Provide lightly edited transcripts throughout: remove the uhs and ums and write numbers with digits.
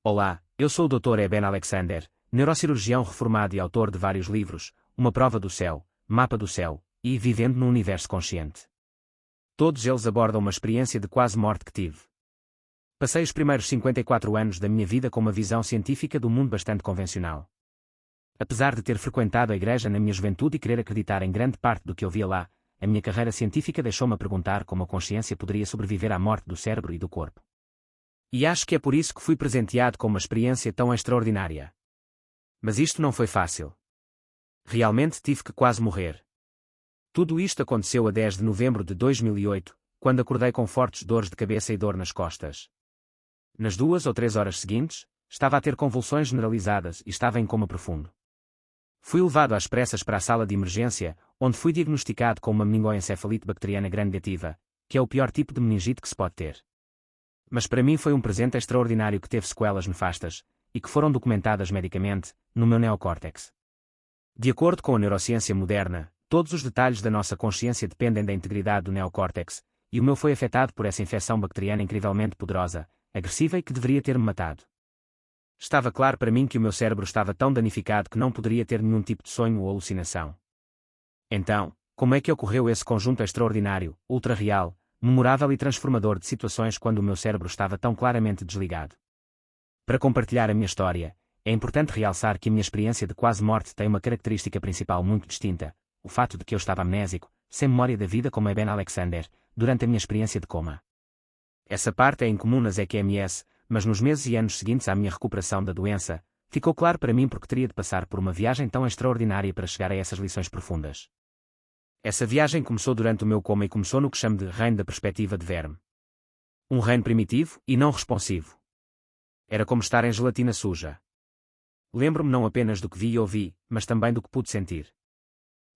Olá, eu sou o Dr. Eben Alexander, neurocirurgião reformado e autor de vários livros, Uma Prova do Céu, Mapa do Céu, e Vivendo no Universo Consciente. Todos eles abordam uma experiência de quase morte que tive. Passei os primeiros 54 anos da minha vida com uma visão científica do mundo bastante convencional. Apesar de ter frequentado a igreja na minha juventude e querer acreditar em grande parte do que eu via lá, a minha carreira científica deixou-me a perguntar como a consciência poderia sobreviver à morte do cérebro e do corpo. E acho que é por isso que fui presenteado com uma experiência tão extraordinária. Mas isto não foi fácil. Realmente tive que quase morrer. Tudo isto aconteceu a 10 de novembro de 2008, quando acordei com fortes dores de cabeça e dor nas costas. Nas 2 ou 3 horas seguintes, estava a ter convulsões generalizadas e estava em coma profundo. Fui levado às pressas para a sala de emergência, onde fui diagnosticado com uma meningoencefalite bacteriana gram-negativa, que é o pior tipo de meningite que se pode ter. Mas para mim foi um presente extraordinário que teve sequelas nefastas, e que foram documentadas medicamente, no meu neocórtex. De acordo com a neurociência moderna, todos os detalhes da nossa consciência dependem da integridade do neocórtex, e o meu foi afetado por essa infecção bacteriana incrivelmente poderosa, agressiva e que deveria ter-me matado. Estava claro para mim que o meu cérebro estava tão danificado que não poderia ter nenhum tipo de sonho ou alucinação. Então, como é que ocorreu esse conjunto extraordinário, ultra-real, memorável e transformador de situações quando o meu cérebro estava tão claramente desligado? Para compartilhar a minha história, é importante realçar que a minha experiência de quase morte tem uma característica principal muito distinta, o fato de que eu estava amnésico, sem memória da vida como Eben Alexander, durante a minha experiência de coma. Essa parte é incomum nas EQMS, mas nos meses e anos seguintes à minha recuperação da doença, ficou claro para mim porque teria de passar por uma viagem tão extraordinária para chegar a essas lições profundas. Essa viagem começou durante o meu coma e começou no que chamo de reino da perspectiva de Verme. Um reino primitivo e não responsivo. Era como estar em gelatina suja. Lembro-me não apenas do que vi e ouvi, mas também do que pude sentir.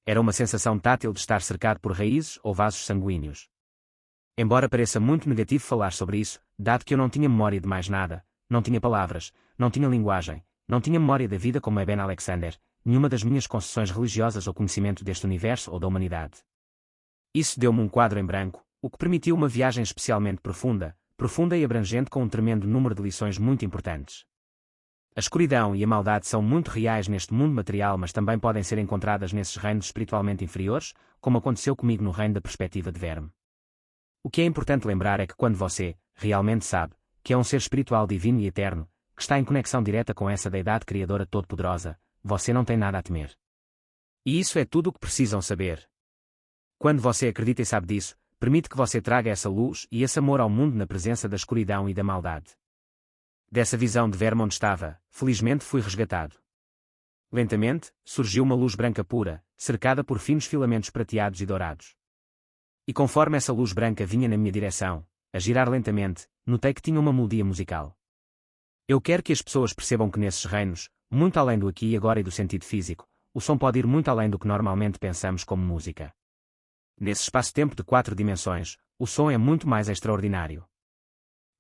Era uma sensação tátil de estar cercado por raízes ou vasos sanguíneos. Embora pareça muito negativo falar sobre isso, dado que eu não tinha memória de mais nada, não tinha palavras, não tinha linguagem, não tinha memória da vida como Eben Alexander, nenhuma das minhas concessões religiosas ou conhecimento deste universo ou da humanidade. Isso deu-me um quadro em branco, o que permitiu uma viagem especialmente profunda e abrangente com um tremendo número de lições muito importantes. A escuridão e a maldade são muito reais neste mundo material, mas também podem ser encontradas nesses reinos espiritualmente inferiores, como aconteceu comigo no reino da perspectiva de Verme. O que é importante lembrar é que quando você, realmente sabe, que é um ser espiritual divino e eterno, que está em conexão direta com essa deidade criadora todo-poderosa, você não tem nada a temer. E isso é tudo o que precisam saber. Quando você acredita e sabe disso, permite que você traga essa luz e esse amor ao mundo na presença da escuridão e da maldade. Dessa visão de Verme onde estava, felizmente fui resgatado. Lentamente, surgiu uma luz branca pura, cercada por finos filamentos prateados e dourados. E conforme essa luz branca vinha na minha direção, a girar lentamente, notei que tinha uma melodia musical. Eu quero que as pessoas percebam que nesses reinos, muito além do aqui e agora e do sentido físico, o som pode ir muito além do que normalmente pensamos como música. Nesse espaço-tempo de 4 dimensões, o som é muito mais extraordinário.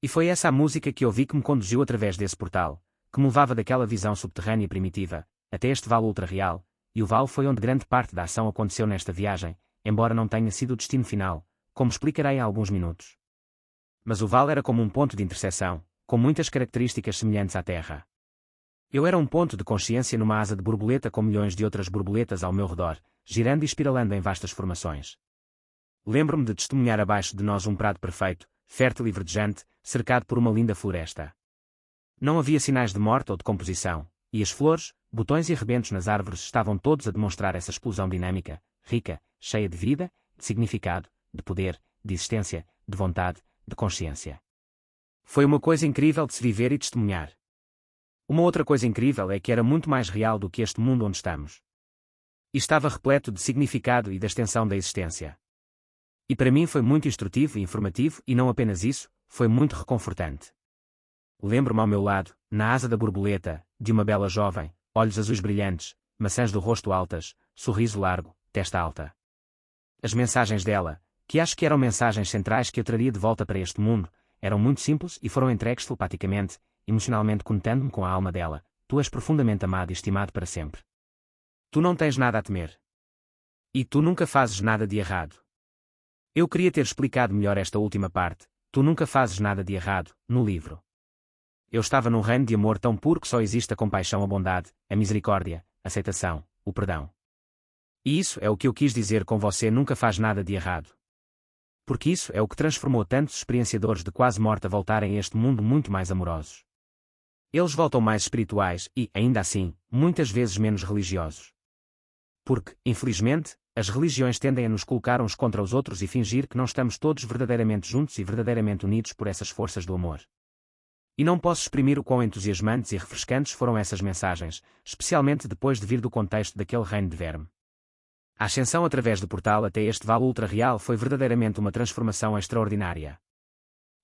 E foi essa a música que ouvi que me conduziu através desse portal, que me levava daquela visão subterrânea primitiva, até este vale ultra-real, e o vale foi onde grande parte da ação aconteceu nesta viagem, embora não tenha sido o destino final, como explicarei em alguns minutos. Mas o vale era como um ponto de interseção, com muitas características semelhantes à Terra. Eu era um ponto de consciência numa asa de borboleta com milhões de outras borboletas ao meu redor, girando e espiralando em vastas formações. Lembro-me de testemunhar abaixo de nós um prado perfeito, fértil e verdejante, cercado por uma linda floresta. Não havia sinais de morte ou de decomposição, e as flores, botões e rebentos nas árvores estavam todos a demonstrar essa explosão dinâmica, rica, cheia de vida, de significado, de poder, de existência, de vontade, de consciência. Foi uma coisa incrível de se viver e testemunhar. Uma outra coisa incrível é que era muito mais real do que este mundo onde estamos. E estava repleto de significado e da extensão da existência. E para mim foi muito instrutivo e informativo e não apenas isso, foi muito reconfortante. Lembro-me ao meu lado, na asa da borboleta, de uma bela jovem, olhos azuis brilhantes, maçãs do rosto altas, sorriso largo, testa alta. As mensagens dela, que acho que eram mensagens centrais que eu traria de volta para este mundo, eram muito simples e foram entregues telepaticamente, emocionalmente conectando-me com a alma dela. Tu és profundamente amado e estimado para sempre. Tu não tens nada a temer. E tu nunca fazes nada de errado. Eu queria ter explicado melhor esta última parte, tu nunca fazes nada de errado, no livro. Eu estava num reino de amor tão puro que só existe a compaixão, a bondade, a misericórdia, a aceitação, o perdão. E isso é o que eu quis dizer com você nunca faz nada de errado. Porque isso é o que transformou tantos experienciadores de quase morte a voltarem a este mundo muito mais amorosos. Eles voltam mais espirituais e, ainda assim, muitas vezes menos religiosos. Porque, infelizmente, as religiões tendem a nos colocar uns contra os outros e fingir que não estamos todos verdadeiramente juntos e verdadeiramente unidos por essas forças do amor. E não posso exprimir o quão entusiasmantes e refrescantes foram essas mensagens, especialmente depois de vir do contexto daquele reino de verme. A ascensão através do portal até este vale ultra-real foi verdadeiramente uma transformação extraordinária.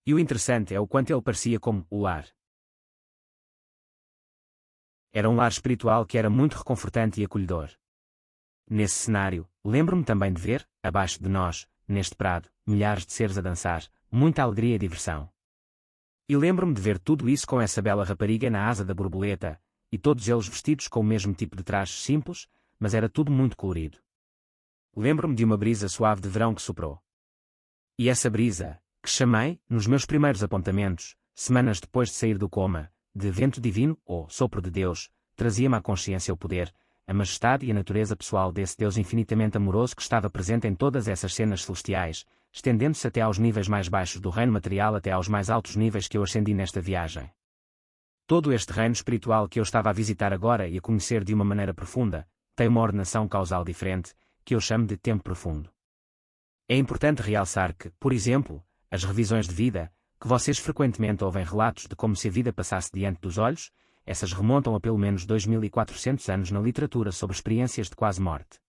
E o interessante é o quanto ele parecia como o lar. Era um lar espiritual que era muito reconfortante e acolhedor. Nesse cenário, lembro-me também de ver, abaixo de nós, neste prado, milhares de seres a dançar, muita alegria e diversão. E lembro-me de ver tudo isso com essa bela rapariga na asa da borboleta, e todos eles vestidos com o mesmo tipo de trajes simples, mas era tudo muito colorido. Lembro-me de uma brisa suave de verão que soprou. E essa brisa, que chamei, nos meus primeiros apontamentos, semanas depois de sair do coma, de vento divino, ou sopro de Deus, trazia-me à consciência o poder, a majestade e a natureza pessoal desse Deus infinitamente amoroso que estava presente em todas essas cenas celestiais, estendendo-se até aos níveis mais baixos do reino material até aos mais altos níveis que eu ascendi nesta viagem. Todo este reino espiritual que eu estava a visitar agora e a conhecer de uma maneira profunda, tem uma ordenação causal diferente, que eu chamo de tempo profundo. É importante realçar que, por exemplo, as revisões de vida, que vocês frequentemente ouvem relatos de como se a vida passasse diante dos olhos, essas remontam a pelo menos 2400 anos na literatura sobre experiências de quase morte.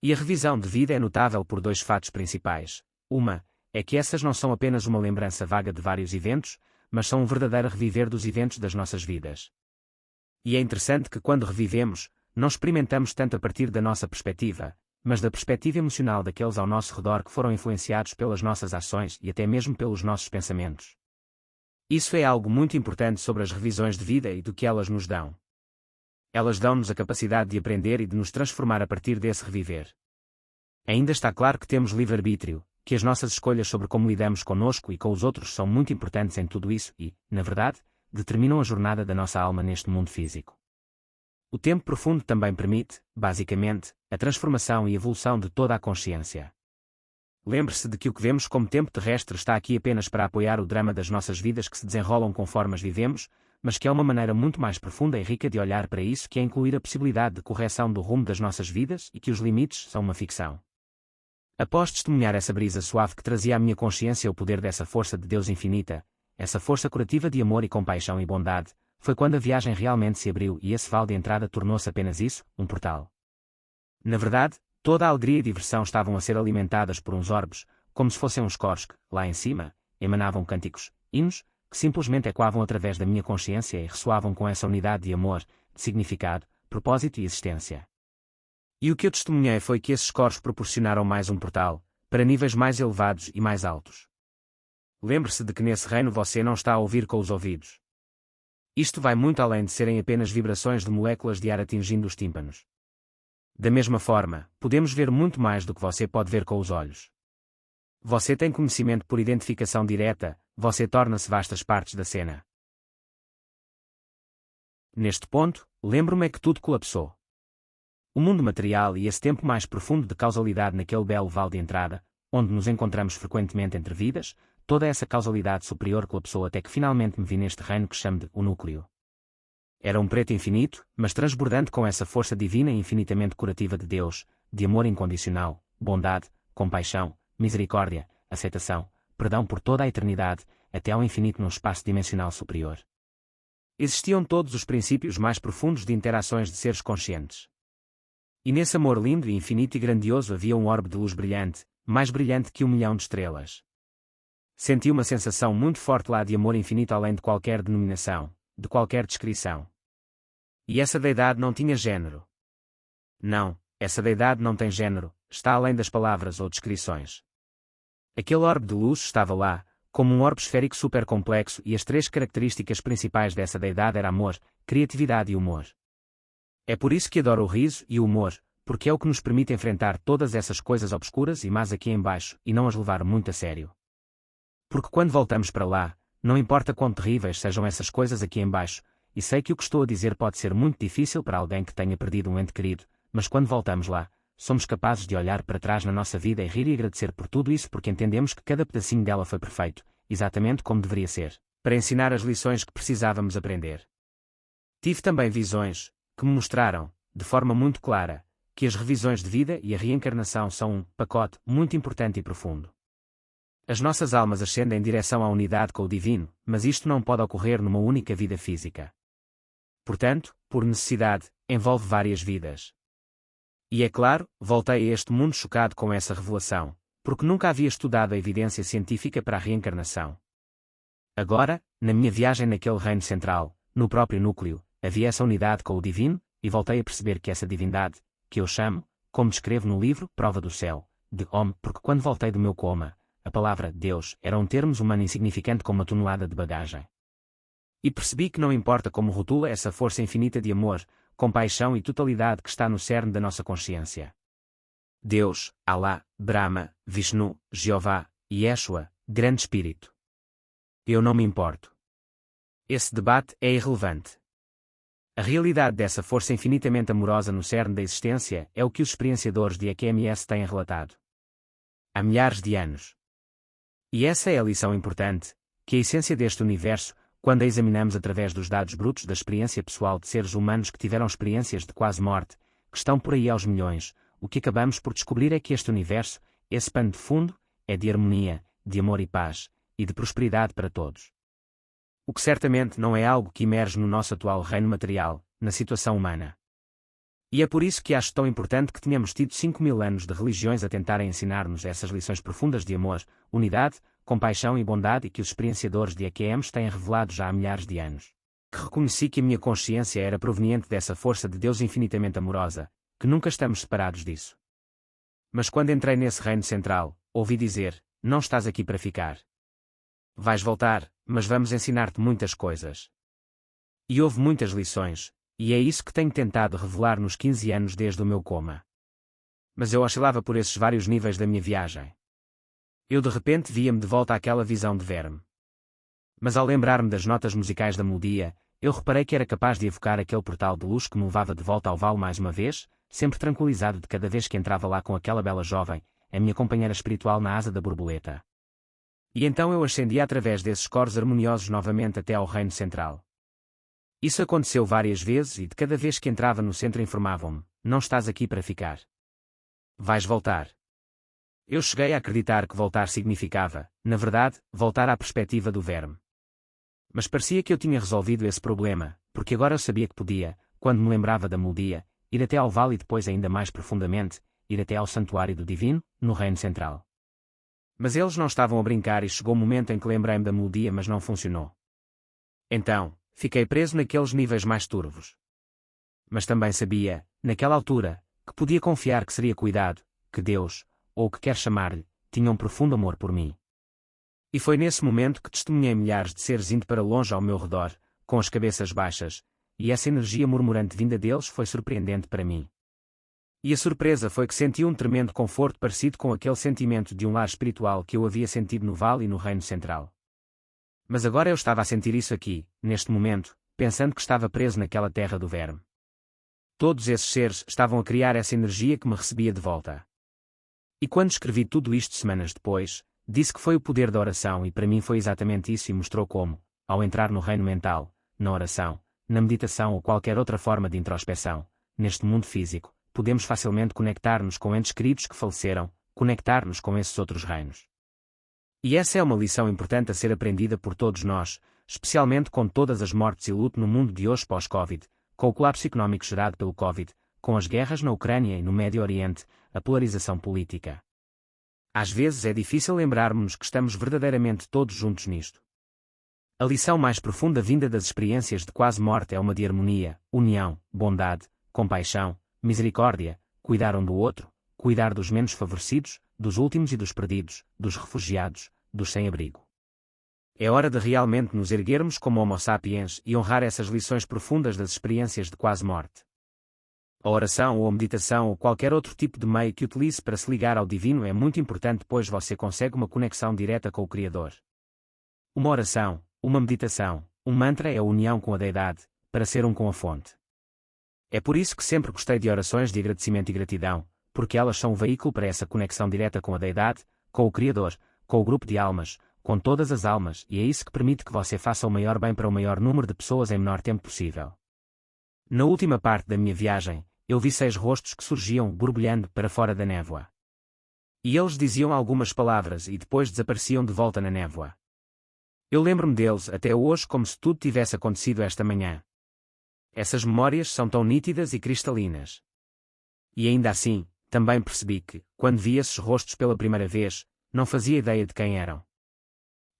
E a revisão de vida é notável por dois fatos principais. Uma, é que essas não são apenas uma lembrança vaga de vários eventos, mas são um verdadeiro reviver dos eventos das nossas vidas. E é interessante que quando revivemos, não experimentamos tanto a partir da nossa perspectiva, mas da perspectiva emocional daqueles ao nosso redor que foram influenciados pelas nossas ações e até mesmo pelos nossos pensamentos. Isso é algo muito importante sobre as revisões de vida e do que elas nos dão. Elas dão-nos a capacidade de aprender e de nos transformar a partir desse reviver. Ainda está claro que temos livre-arbítrio, que as nossas escolhas sobre como lidamos conosco e com os outros são muito importantes em tudo isso e, na verdade, determinam a jornada da nossa alma neste mundo físico. O tempo profundo também permite, basicamente, a transformação e evolução de toda a consciência. Lembre-se de que o que vemos como tempo terrestre está aqui apenas para apoiar o drama das nossas vidas que se desenrolam conforme as vivemos, mas que é uma maneira muito mais profunda e rica de olhar para isso que é incluir a possibilidade de correção do rumo das nossas vidas e que os limites são uma ficção. Após testemunhar essa brisa suave que trazia à minha consciência o poder dessa força de Deus infinita, essa força curativa de amor e compaixão e bondade, foi quando a viagem realmente se abriu e esse vale de entrada tornou-se apenas isso, um portal. Na verdade, toda a alegria e diversão estavam a ser alimentadas por uns orbes, como se fossem uns coros que, lá em cima, emanavam cânticos, hinos, que simplesmente ecoavam através da minha consciência e ressoavam com essa unidade de amor, de significado, propósito e existência. E o que eu testemunhei foi que esses coros proporcionaram mais um portal, para níveis mais elevados e mais altos. Lembre-se de que nesse reino você não está a ouvir com os ouvidos. Isto vai muito além de serem apenas vibrações de moléculas de ar atingindo os tímpanos. Da mesma forma, podemos ver muito mais do que você pode ver com os olhos. Você tem conhecimento por identificação direta, você torna-se vastas partes da cena. Neste ponto, lembro-me que tudo colapsou. O mundo material e esse tempo mais profundo de causalidade naquele belo vale de entrada, onde nos encontramos frequentemente entre vidas, toda essa causalidade superior colapsou até que finalmente me vi neste reino que chamo de o núcleo. Era um preto infinito, mas transbordante com essa força divina e infinitamente curativa de Deus, de amor incondicional, bondade, compaixão, misericórdia, aceitação, perdão por toda a eternidade, até ao infinito num espaço dimensional superior. Existiam todos os princípios mais profundos de interações de seres conscientes. E nesse amor lindo e infinito e grandioso havia um orbe de luz brilhante, mais brilhante que 1 milhão de estrelas. Senti uma sensação muito forte lá de amor infinito além de qualquer denominação, de qualquer descrição. E essa deidade não tinha género. Não, essa deidade não tem género, está além das palavras ou descrições. Aquele orbe de luz estava lá, como um orbe esférico super complexo e as 3 características principais dessa deidade eram amor, criatividade e humor. É por isso que adoro o riso e o humor, porque é o que nos permite enfrentar todas essas coisas obscuras e más aqui embaixo e não as levar muito a sério. Porque quando voltamos para lá, não importa quão terríveis sejam essas coisas aqui embaixo, e sei que o que estou a dizer pode ser muito difícil para alguém que tenha perdido um ente querido, mas quando voltamos lá, somos capazes de olhar para trás na nossa vida e rir e agradecer por tudo isso porque entendemos que cada pedacinho dela foi perfeito, exatamente como deveria ser, para ensinar as lições que precisávamos aprender. Tive também visões, que me mostraram, de forma muito clara, que as revisões de vida e a reencarnação são um pacote muito importante e profundo. As nossas almas ascendem em direção à unidade com o divino, mas isto não pode ocorrer numa única vida física. Portanto, por necessidade, envolve várias vidas. E é claro, voltei a este mundo chocado com essa revelação, porque nunca havia estudado a evidência científica para a reencarnação. Agora, na minha viagem naquele reino central, no próprio núcleo, havia essa unidade com o divino, e voltei a perceber que essa divindade, que eu chamo, como descrevo no livro Prova do Céu, de Om, porque quando voltei do meu coma, a palavra Deus era um termo humano insignificante como uma tonelada de bagagem. E percebi que não importa como rotula essa força infinita de amor, compaixão e totalidade que está no cerne da nossa consciência. Deus, Alá, Brahma, Vishnu, Jeová, Yeshua, Grande Espírito. Eu não me importo. Esse debate é irrelevante. A realidade dessa força infinitamente amorosa no cerne da existência é o que os experienciadores de EQMS têm relatado há milhares de anos. E essa é a lição importante, que a essência deste universo, quando a examinamos através dos dados brutos da experiência pessoal de seres humanos que tiveram experiências de quase morte, que estão por aí aos milhões, o que acabamos por descobrir é que este universo, esse pano de fundo, é de harmonia, de amor e paz, e de prosperidade para todos. O que certamente não é algo que emerge no nosso atual reino material, na situação humana. E é por isso que acho tão importante que tenhamos tido 5.000 anos de religiões a tentarem ensinar-nos essas lições profundas de amor, unidade, compaixão e bondade e que os experienciadores de EQMs têm revelado já há milhares de anos. Que reconheci que a minha consciência era proveniente dessa força de Deus infinitamente amorosa, que nunca estamos separados disso. Mas quando entrei nesse reino central, ouvi dizer, não estás aqui para ficar. Vais voltar, mas vamos ensinar-te muitas coisas. E houve muitas lições, e é isso que tenho tentado revelar nos 15 anos desde o meu coma. Mas eu oscilava por esses vários níveis da minha viagem. Eu de repente via-me de volta àquela visão de verme. Mas ao lembrar-me das notas musicais da melodia, eu reparei que era capaz de evocar aquele portal de luz que me levava de volta ao vale mais uma vez, sempre tranquilizado de cada vez que entrava lá com aquela bela jovem, a minha companheira espiritual na asa da borboleta. E então eu ascendia através desses coros harmoniosos novamente até ao reino central. Isso aconteceu várias vezes e de cada vez que entrava no centro informavam-me, não estás aqui para ficar. Vais voltar. Eu cheguei a acreditar que voltar significava, na verdade, voltar à perspectiva do verme. Mas parecia que eu tinha resolvido esse problema, porque agora eu sabia que podia, quando me lembrava da melodia, ir até ao vale e depois ainda mais profundamente, ir até ao santuário do divino, no reino central. Mas eles não estavam a brincar e chegou o momento em que lembrei-me da melodia mas não funcionou. Então, fiquei preso naqueles níveis mais turvos. Mas também sabia, naquela altura, que podia confiar que seria cuidado, que Deus, ou o que quer chamar-lhe, tinha um profundo amor por mim. E foi nesse momento que testemunhei milhares de seres indo para longe ao meu redor, com as cabeças baixas, e essa energia murmurante vinda deles foi surpreendente para mim. E a surpresa foi que senti um tremendo conforto parecido com aquele sentimento de um lar espiritual que eu havia sentido no vale e no reino central. Mas agora eu estava a sentir isso aqui, neste momento, pensando que estava preso naquela terra do verme. Todos esses seres estavam a criar essa energia que me recebia de volta. E quando escrevi tudo isto semanas depois, disse que foi o poder da oração e para mim foi exatamente isso e mostrou como, ao entrar no reino mental, na oração, na meditação ou qualquer outra forma de introspeção, neste mundo físico, podemos facilmente conectar-nos com entes queridos que faleceram, conectar-nos com esses outros reinos. E essa é uma lição importante a ser aprendida por todos nós, especialmente com todas as mortes e luto no mundo de hoje pós-Covid, com o colapso económico gerado pelo Covid, com as guerras na Ucrânia e no Médio Oriente, a polarização política. Às vezes é difícil lembrarmos-nos que estamos verdadeiramente todos juntos nisto. A lição mais profunda vinda das experiências de quase morte é uma de harmonia, união, bondade, compaixão, misericórdia, cuidar um do outro, cuidar dos menos favorecidos, dos últimos e dos perdidos, dos refugiados, dos sem-abrigo. É hora de realmente nos erguermos como Homo sapiens e honrar essas lições profundas das experiências de quase morte. A oração ou a meditação ou qualquer outro tipo de meio que utilize para se ligar ao divino é muito importante pois você consegue uma conexão direta com o Criador. Uma oração, uma meditação, um mantra é a união com a deidade, para ser um com a fonte. É por isso que sempre gostei de orações de agradecimento e gratidão, porque elas são o veículo para essa conexão direta com a deidade, com o Criador, com o grupo de almas, com todas as almas, e é isso que permite que você faça o maior bem para o maior número de pessoas em menor tempo possível. Na última parte da minha viagem, eu vi 6 rostos que surgiam, borbulhando, para fora da névoa. E eles diziam algumas palavras e depois desapareciam de volta na névoa. Eu lembro-me deles até hoje como se tudo tivesse acontecido esta manhã. Essas memórias são tão nítidas e cristalinas. E ainda assim, também percebi que, quando vi esses rostos pela primeira vez, não fazia ideia de quem eram.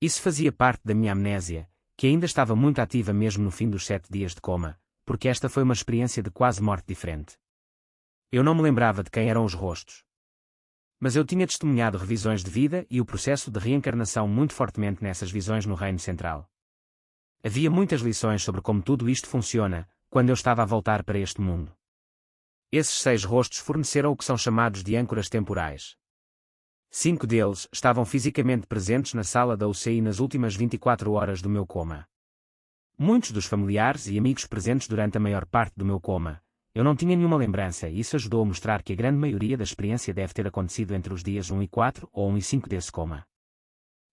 Isso fazia parte da minha amnésia, que ainda estava muito ativa mesmo no fim dos 7 dias de coma, porque esta foi uma experiência de quase morte diferente. Eu não me lembrava de quem eram os rostos. Mas eu tinha testemunhado revisões de vida e o processo de reencarnação muito fortemente nessas visões no Reino Central. Havia muitas lições sobre como tudo isto funciona, quando eu estava a voltar para este mundo. Esses 6 rostos forneceram o que são chamados de âncoras temporais. 5 deles estavam fisicamente presentes na sala da UCI nas últimas 24 horas do meu coma. Muitos dos familiares e amigos presentes durante a maior parte do meu coma, eu não tinha nenhuma lembrança e isso ajudou a mostrar que a grande maioria da experiência deve ter acontecido entre os dias 1 e 4 ou 1 e 5 desse coma.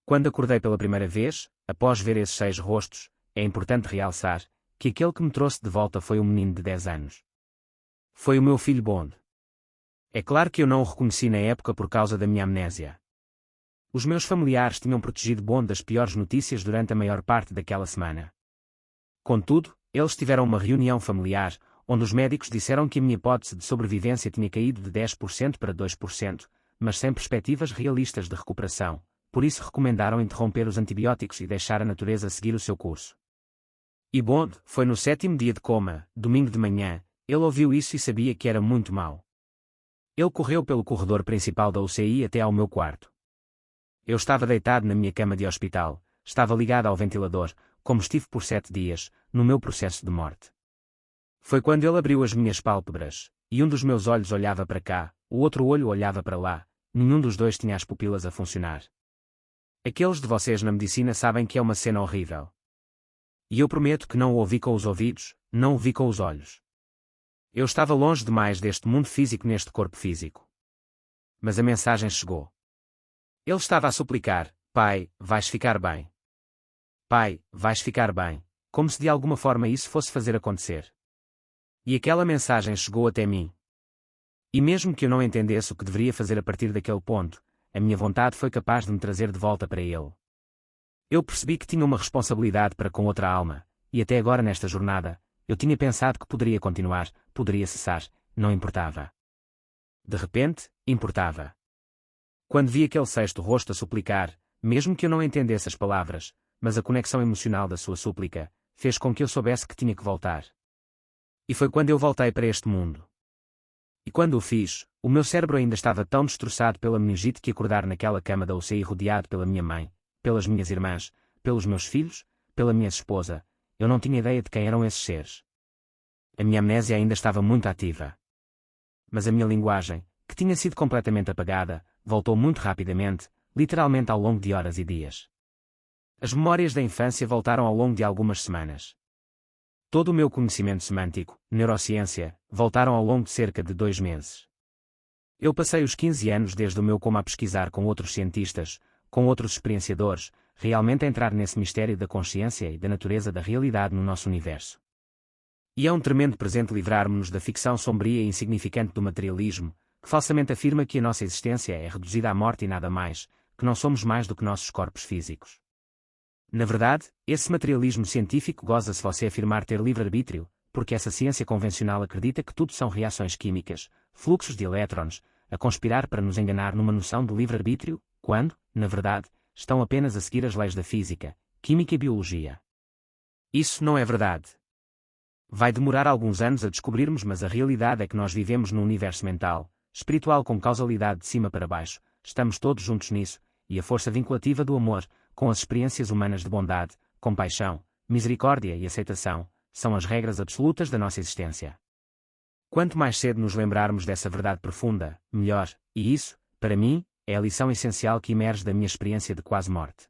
Quando acordei pela primeira vez, após ver esses 6 rostos, é importante realçar que aquele que me trouxe de volta foi um menino de 10 anos. Foi o meu filho Bond. É claro que eu não o reconheci na época por causa da minha amnésia. Os meus familiares tinham protegido Bond das piores notícias durante a maior parte daquela semana. Contudo, eles tiveram uma reunião familiar, onde os médicos disseram que a minha hipótese de sobrevivência tinha caído de 10% para 2%, mas sem perspectivas realistas de recuperação, por isso recomendaram interromper os antibióticos e deixar a natureza seguir o seu curso. E Bond foi no 7º dia de coma, domingo de manhã, ele ouviu isso e sabia que era muito mau. Ele correu pelo corredor principal da UCI até ao meu quarto. Eu estava deitado na minha cama de hospital, estava ligado ao ventilador, como estive por 7 dias, no meu processo de morte. Foi quando ele abriu as minhas pálpebras, e um dos meus olhos olhava para cá, o outro olho olhava para lá, nenhum dos dois tinha as pupilas a funcionar. Aqueles de vocês na medicina sabem que é uma cena horrível. E eu prometo que não o ouvi com os ouvidos, não o vi com os olhos. Eu estava longe demais deste mundo físico neste corpo físico. Mas a mensagem chegou. Ele estava a suplicar: Pai, vais ficar bem. Pai, vais ficar bem, como se de alguma forma isso fosse fazer acontecer. E aquela mensagem chegou até mim. E mesmo que eu não entendesse o que deveria fazer a partir daquele ponto, a minha vontade foi capaz de me trazer de volta para ele. Eu percebi que tinha uma responsabilidade para com outra alma, e até agora nesta jornada, eu tinha pensado que poderia continuar, poderia cessar, não importava. De repente, importava. Quando vi aquele 6º rosto a suplicar, mesmo que eu não entendesse as palavras, mas a conexão emocional da sua súplica, fez com que eu soubesse que tinha que voltar. E foi quando eu voltei para este mundo. E quando o fiz, o meu cérebro ainda estava tão destroçado pela meningite que acordar naquela cama da UCI rodeado pela minha mãe, pelas minhas irmãs, pelos meus filhos, pela minha esposa, eu não tinha ideia de quem eram esses seres. A minha amnésia ainda estava muito ativa. Mas a minha linguagem, que tinha sido completamente apagada, voltou muito rapidamente, literalmente ao longo de horas e dias. As memórias da infância voltaram ao longo de algumas semanas. Todo o meu conhecimento semântico, neurociência, voltaram ao longo de cerca de 2 meses. Eu passei os 15 anos desde o meu coma a pesquisar com outros cientistas, com outros experienciadores, realmente a entrar nesse mistério da consciência e da natureza da realidade no nosso universo. E é um tremendo presente livrar-nos da ficção sombria e insignificante do materialismo, que falsamente afirma que a nossa existência é reduzida à morte e nada mais, que não somos mais do que nossos corpos físicos. Na verdade, esse materialismo científico goza se você afirmar ter livre-arbítrio, porque essa ciência convencional acredita que tudo são reações químicas, fluxos de elétrons, a conspirar para nos enganar numa noção de livre-arbítrio, quando, na verdade, estão apenas a seguir as leis da física, química e biologia. Isso não é verdade. Vai demorar alguns anos a descobrirmos, mas a realidade é que nós vivemos num universo mental, espiritual com causalidade de cima para baixo, estamos todos juntos nisso, e a força vinculativa do amor, com as experiências humanas de bondade, compaixão, misericórdia e aceitação, são as regras absolutas da nossa existência. Quanto mais cedo nos lembrarmos dessa verdade profunda, melhor, e isso, para mim, é a lição essencial que emerge da minha experiência de quase morte.